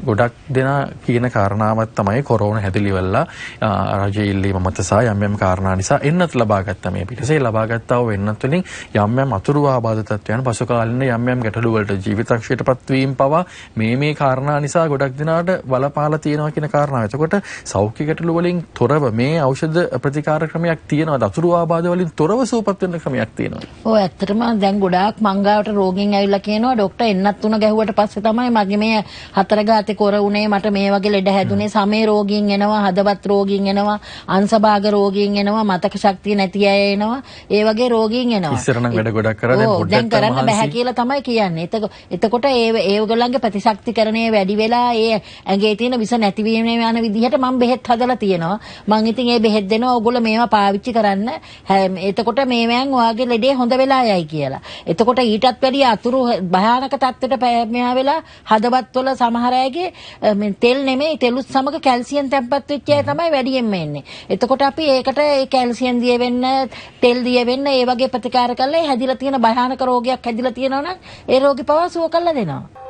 ගොඩක් දෙනා කියන කාරණාවක් තමයි කොරෝනා හැදිලිවලා රජයේ ඉල්ලීම මත සහ යම් යම් කාරණා නිසා එන්නත් ලබා ගත්තා මේ පිටසේ ලබා ගත්තා වූ එන්නත් වලින් යම් යම් අතුරු ආබාධ තත්ත්වයන් පසු කාලින යම් යම් ගැටලු වලට ජීවිතක්ෂයටපත් වීම පවා මේ කාරණා නිසා ගොඩක් දෙනාට බලපාලා තියෙනවා කියන කාරණාව. එතකොට සෞඛ්‍ය ගැටලු වලින් තොරව මේ ඖෂධ ප්‍රතිකාර ක්‍රමයක් තියෙනවා. අතුරු ආබාධ වලින් තොරව සුවපත් වෙන ක්‍රමයක් තියෙනවා. ඔව් ඇත්තටම දැන් ගොඩාක් මංගාවට රෝගීන් ඇවිල්ලා කියනවා ડોක්ටර් එන්නත් තුන ගැහුවට පස්සේ තමයි මගේ මේ හතර ගාතේ කොර උනේ මට මේ වගේ ලෙඩ හැදුනේ. සමේ රෝගීන් එනවා, හදවත් රෝගීන් එනවා, අංශභාග රෝගීන් එනවා, මතක ශක්තිය නැති අය එනවා. ඒ වගේ රෝගීන් එනවා. ඉස්සර නම් වැඩ ගොඩක් කරා දැන් කරන්න බෑ කියලා තමයි කියන්නේ. එතකොට ඒගොල්ලන්ගේ ප්‍රතිශක්තිකරණය වැඩි වෙලා ඒ ඇඟේ තියෙන විස නැතිවීම යන විදිහට මම බෙහෙත් හදලා තියෙනවා. මම ඉතින් ඒ බෙහෙත් දෙනවා ඕගොල්ලෝ මේවා පාවිච්චි කරන්න. එතකොට මේවෙන් ඔයාගේ ලෙඩේ හොඳ වෙලා යයි කියලා. එතකොට ඊටත් වැඩිය අතුරු භයානක තත්ත්වයට මෙහා වෙලා හදවත් වල සමහර අයගේ තෙල් නෙමෙයි තෙලුත් සමග කැල්සියම් තැම්පත් වෙච්ච අය තමයි වැඩියෙන්ම එන්නේ. එතකොට අපි ඒකට ඒ කැල්සියම් දිය වෙන්න, තෙල් දිය වෙන්න ඒ වගේ ප්‍රතිකාර කළා හැදිලා තියෙන භයානක රෝගයක් හැදිලා තියෙනවා නම් ඒ රෝගී පවා සුව කළා දෙනවා.